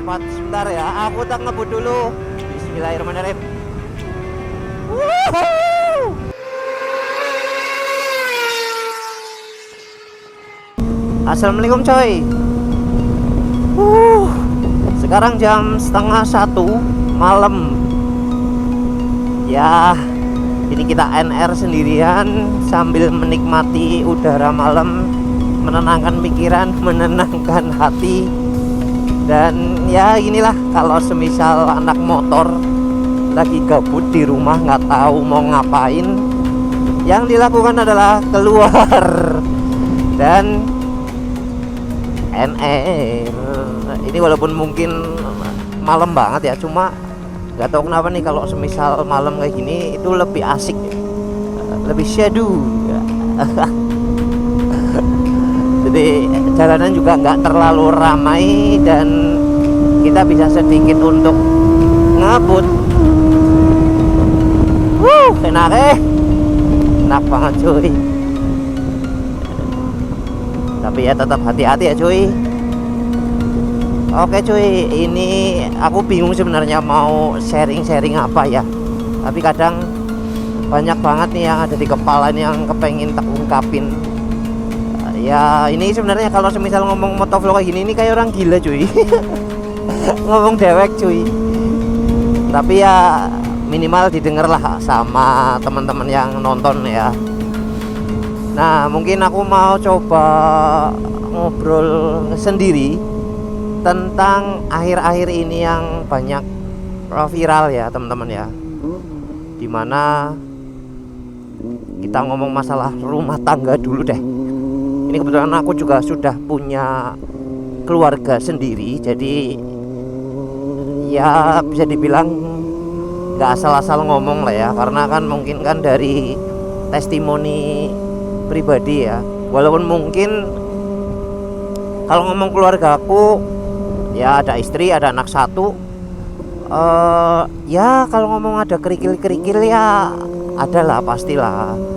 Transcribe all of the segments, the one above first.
Dapat sebentar ya, aku tak ngebut dulu. Bismillahirrahmanirrahim. Woohoo! Assalamualaikum coy. Sekarang jam setengah 1 malam. Ya, ini kita NR sendirian sambil menikmati udara malam, menenangkan pikiran, menenangkan hati. Dan ya inilah kalau semisal anak motor lagi gabut di rumah nggak tahu mau ngapain, yang dilakukan adalah keluar dan NR. Ini walaupun mungkin malam banget ya, cuma nggak tahu kenapa nih kalau semisal malam kayak gini itu lebih asik, lebih syadu. Jadi jalanan juga nggak terlalu ramai dan kita bisa sedikit untuk ngebut. Enak banget cuy. Tapi ya tetap hati-hati ya cuy. Oke cuy, ini aku bingung sebenarnya mau sharing-sharing apa ya. Tapi kadang banyak banget nih yang ada di kepala nih yang kepengen tak ungkapin. Ya ini sebenarnya kalau semisal ngomong motovlog kayak gini ini kayak orang gila cuy. Ngomong dewek cuy. Tapi ya minimal didengar lah sama teman-teman yang nonton ya. Nah mungkin aku mau coba ngobrol sendiri tentang akhir-akhir ini yang banyak viral ya teman-teman ya, dimana kita ngomong masalah rumah tangga dulu deh. Ini kebetulan aku juga sudah punya keluarga sendiri, jadi ya bisa dibilang nggak asal-asal ngomong lah ya, karena kan mungkin kan dari testimoni pribadi ya. Walaupun mungkin kalau ngomong keluarga aku ya ada istri, ada anak satu, ya kalau ngomong ada kerikil-kerikil ya adalah pastilah.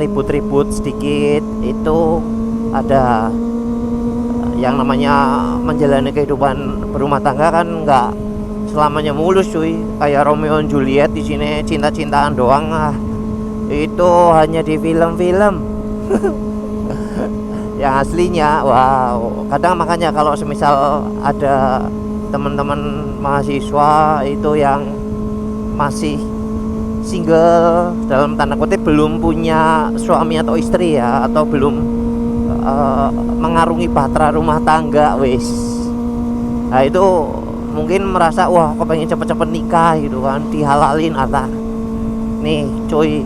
Ribut-ribut sedikit itu ada. Yang namanya menjalani kehidupan berumah tangga kan nggak selamanya mulus cuy, kayak Romeo and Juliet di sini cinta-cintaan doang. Itu hanya di film-film. Yang aslinya wow. Kadang makanya kalau semisal ada teman-teman mahasiswa itu yang masih single dalam tanda kutip, belum punya suami atau istri ya, atau belum mengarungi bahtera rumah tangga wis. Nah itu mungkin merasa wah kepengen cepet-cepet nikah gitu kan, dihalalin atau nih cuy.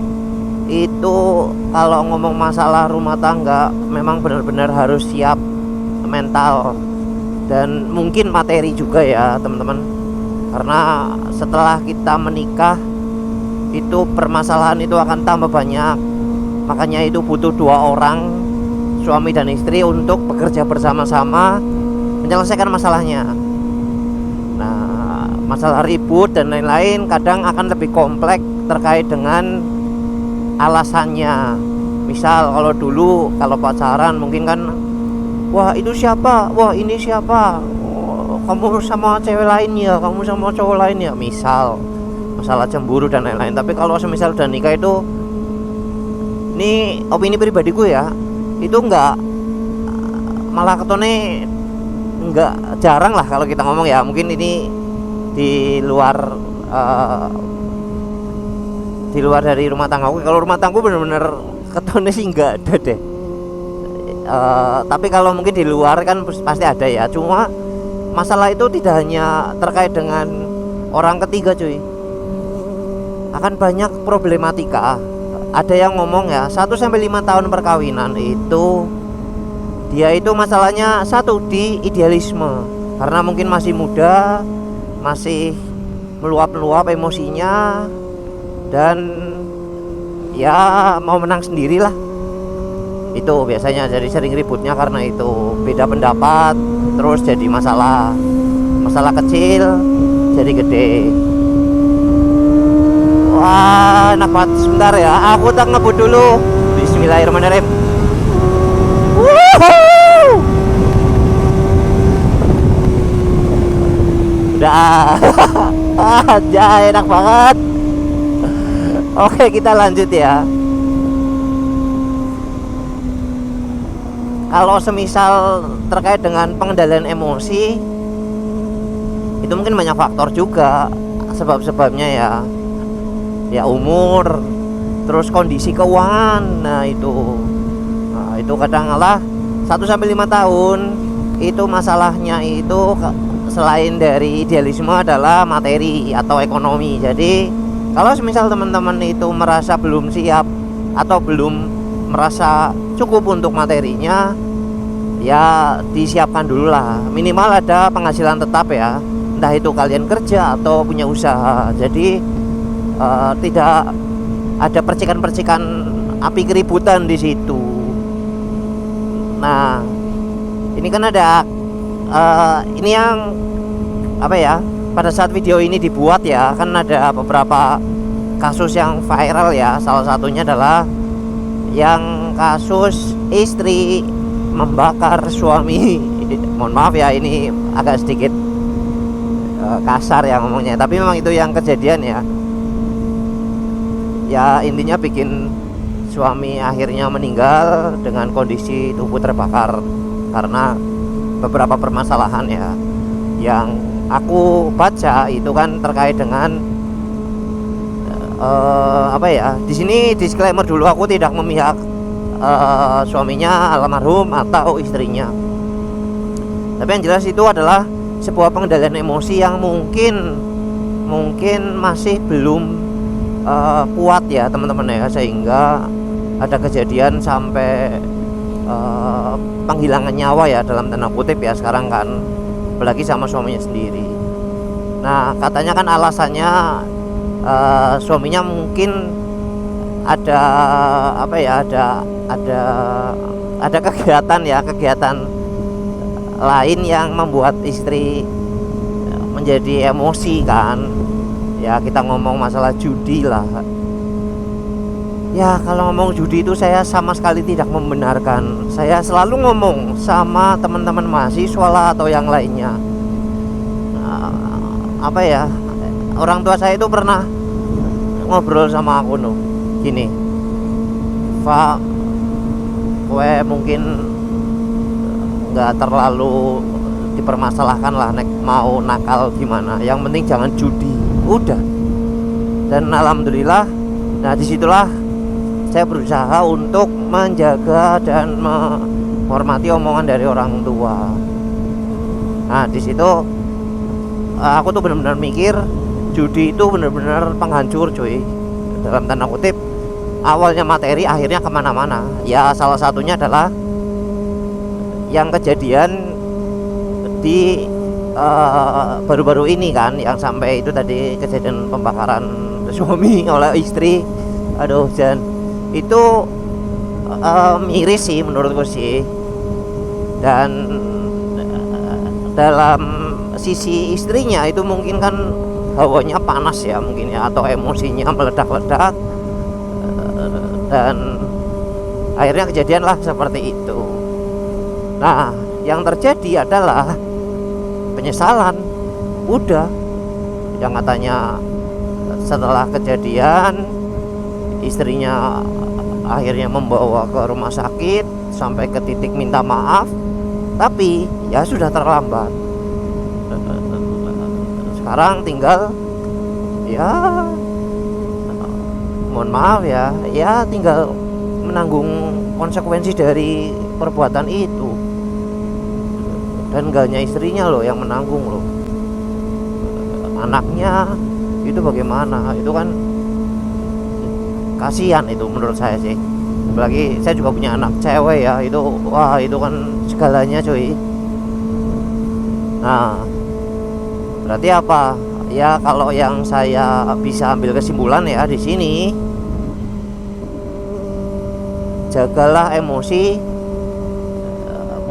Itu kalau ngomong masalah rumah tangga memang benar-benar harus siap mental dan mungkin materi juga ya teman-teman. Karena setelah kita menikah itu permasalahan itu akan tambah banyak. Makanya itu butuh dua orang, suami dan istri, untuk bekerja bersama-sama menyelesaikan masalahnya. Nah, masalah ribut dan lain-lain kadang akan lebih kompleks terkait dengan alasannya. Misal kalau dulu kalau pacaran mungkin kan, wah itu siapa, wah ini siapa, oh, kamu sama cewek lain ya, kamu sama cowok lain ya, misal masalah cemburu dan lain-lain. Tapi kalau semisal udah nikah itu, ini opini pribadiku ya, itu enggak, malah ketone enggak, jarang lah kalau kita ngomong ya. Mungkin ini di luar dari rumah tanggaku. Kalau rumah tanggaku bener-bener ketone sih enggak ada deh. Tapi kalau mungkin di luar kan pasti ada ya. Cuma masalah itu tidak hanya terkait dengan orang ketiga cuy, akan banyak problematika. Ada yang ngomong ya 1-5 tahun perkawinan itu dia itu masalahnya satu di idealisme, karena mungkin masih muda, masih meluap-luap emosinya, dan ya mau menang sendirilah. Itu biasanya jadi sering ributnya karena itu beda pendapat, terus jadi masalah kecil jadi gede. Wah, enak banget. Sebentar ya, aku tak ngebut dulu. Bismillahirrahmanirrahim. Woohoo! Udah. Aja enak banget. Oke, kita lanjut ya. Kalau semisal terkait dengan pengendalian emosi, itu mungkin banyak faktor juga sebab-sebabnya ya. Ya umur, terus kondisi keuangan. Nah itu kadang-kala 1 sampai 5 tahun itu masalahnya itu selain dari idealisme adalah materi atau ekonomi. Jadi kalau semisal teman-teman itu merasa belum siap atau belum merasa cukup untuk materinya, ya disiapkan dulu lah. Minimal ada penghasilan tetap ya, entah itu kalian kerja atau punya usaha. Jadi tidak ada percikan-percikan api keributan di situ. Nah ini kan ada ini yang apa ya, pada saat video ini dibuat ya, kan ada beberapa kasus yang viral ya. Salah satunya adalah yang kasus istri membakar suami. Mohon maaf ya, ini agak sedikit kasar ya ngomongnya, tapi memang itu yang kejadian ya. Ya intinya bikin suami akhirnya meninggal dengan kondisi tubuh terbakar karena beberapa permasalahan ya. Yang aku baca itu kan terkait dengan apa ya, di sini disclaimer dulu, aku tidak memihak suaminya almarhum atau istrinya, tapi yang jelas itu adalah sebuah pengendalian emosi yang mungkin masih belum kuat ya teman-teman ya, sehingga ada kejadian sampai penghilangan nyawa ya dalam tanda kutip ya sekarang kan, apalagi sama suaminya sendiri. Nah katanya kan alasannya suaminya mungkin ada apa ya, ada kegiatan lain yang membuat istri menjadi emosi kan ya. Kita ngomong masalah judi lah ya. Kalau ngomong judi itu saya sama sekali tidak membenarkan. Saya selalu ngomong sama teman-teman mahasiswa lah atau yang lainnya, apa ya, orang tua saya itu pernah ngobrol sama aku no, gini, Pak, gue mungkin nggak terlalu dipermasalahkan lah nek mau nakal gimana, yang penting jangan judi, udah. Dan alhamdulillah, nah disitulah saya berusaha untuk menjaga dan menghormati omongan dari orang tua. Nah disitu aku tuh benar-benar mikir judi itu benar-benar penghancur cuy, dalam tanda kutip. Awalnya materi, akhirnya kemana-mana ya. Salah satunya adalah yang kejadian di baru-baru ini kan, yang sampai itu tadi kejadian pembakaran suami oleh istri. Aduh Jan, itu miris sih menurutku sih. Dan dalam sisi istrinya itu mungkin kan hawanya panas ya mungkin ya, atau emosinya meledak-ledak, dan akhirnya kejadian lah seperti itu. Nah yang terjadi adalah penyesalan. Udah, yang katanya setelah kejadian istrinya akhirnya membawa ke rumah sakit sampai ke titik minta maaf, tapi ya sudah terlambat. Sekarang tinggal ya, mohon maaf ya, ya tinggal menanggung konsekuensi dari perbuatan itu. Dan gak hanya istrinya loh yang menanggung loh, anaknya itu bagaimana, itu kan kasihan itu menurut saya sih. Apalagi saya juga punya anak cewek ya, itu wah itu kan segalanya cuy. Nah berarti apa ya, kalau yang saya bisa ambil kesimpulan ya di sini, jagalah emosi,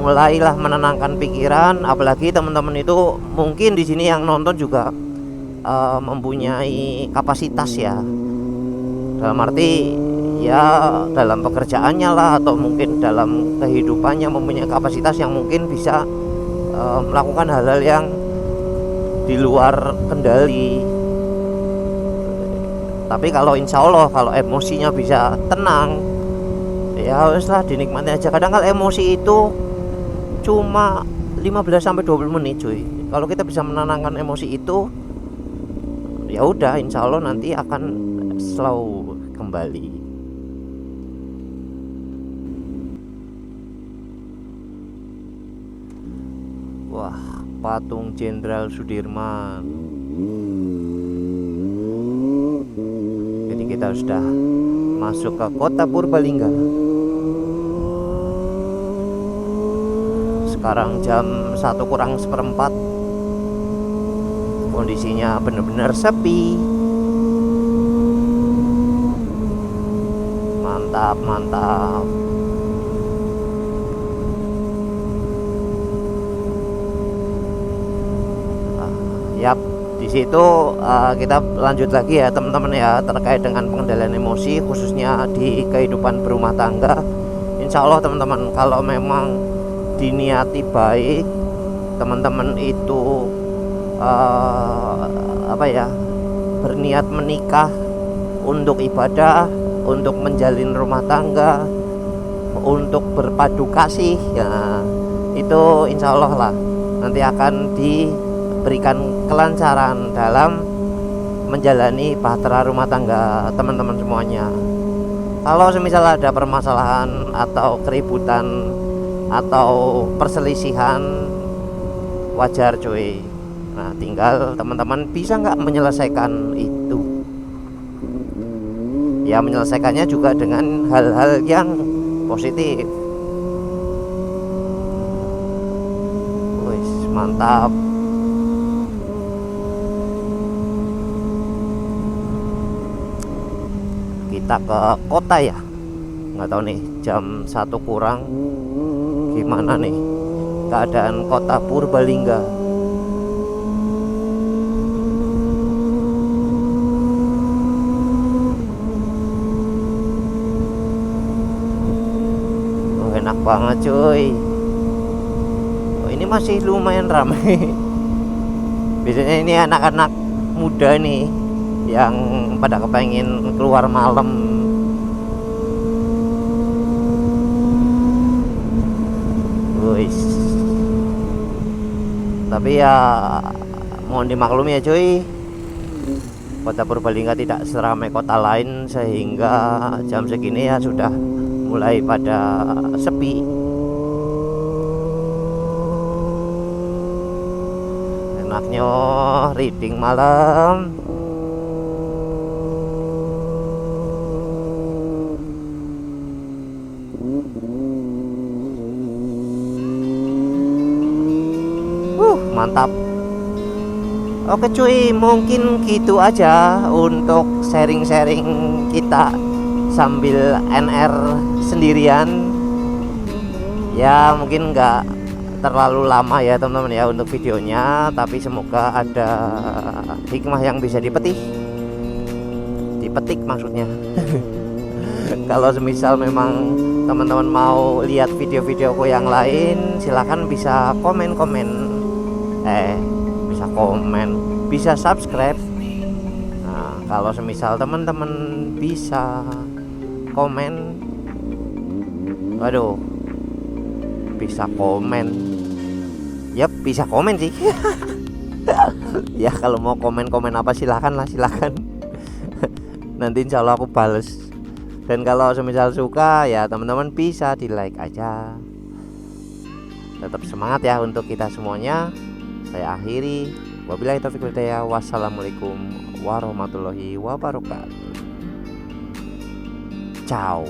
mulailah menenangkan pikiran. Apalagi teman-teman itu mungkin di sini yang nonton juga mempunyai kapasitas ya, dalam arti ya dalam pekerjaannya lah, atau mungkin dalam kehidupannya mempunyai kapasitas yang mungkin bisa melakukan hal-hal yang di luar kendali. Tapi kalau insya Allah kalau emosinya bisa tenang, ya haruslah dinikmati aja. Kadang kalau emosi itu cuma 15-20 menit cuy. Kalau kita bisa menenangkan emosi itu, ya udah insya Allah nanti akan slow kembali. Wah, patung Jenderal Sudirman. Jadi kita sudah masuk ke kota Purbalingga. Sekarang jam 1:04. Kondisinya benar-benar sepi. Mantap, mantap. Yap, di situ kita lanjut lagi ya teman-teman ya, terkait dengan pengendalian emosi khususnya di kehidupan berumah tangga. Insya Allah teman-teman, kalau memang diniati baik, teman-teman itu berniat menikah untuk ibadah, untuk menjalin rumah tangga, untuk berpadu kasih, ya itu insya Allah lah nanti akan diberikan kelancaran dalam menjalani bahtera rumah tangga teman-teman semuanya. Kalau semisal ada permasalahan atau keributan atau perselisihan, wajar cuy. Nah, tinggal teman-teman bisa nggak menyelesaikan itu. Ya menyelesaikannya juga dengan hal-hal yang positif. Wis, mantap. Kita ke kota ya. Nggak tahu nih jam 1 kurang gimana nih keadaan kota Purbalingga. Enak banget cuy. Ini masih lumayan ramai. Biasanya ini anak-anak muda nih yang pada kepengen keluar malam. Wis. Tapi ya mohon dimaklumi ya cuy, kota Purbalingga tidak seramai kota lain, sehingga jam segini ya sudah mulai pada sepi. Enaknya reading malam. Mantap. Oke cuy, mungkin gitu aja untuk sharing-sharing kita sambil NR sendirian. Ya mungkin nggak terlalu lama ya teman-teman ya untuk videonya, tapi semoga ada hikmah yang bisa dipetik maksudnya. Kalau semisal memang teman-teman mau lihat video-videoku yang lain, silahkan bisa bisa subscribe. Nah, kalau semisal teman-teman bisa komen, bisa komen. Yap, bisa komen sih. Ya kalau mau komen apa silahkan. Nanti insya Allah aku bales. Dan kalau semisal suka ya teman-teman bisa di like aja. Tetap semangat ya untuk kita semuanya. Saya akhiri, wabillahi taufiq wal hidayah. Wassalamualaikum warahmatullahi wabarakatuh. Ciao.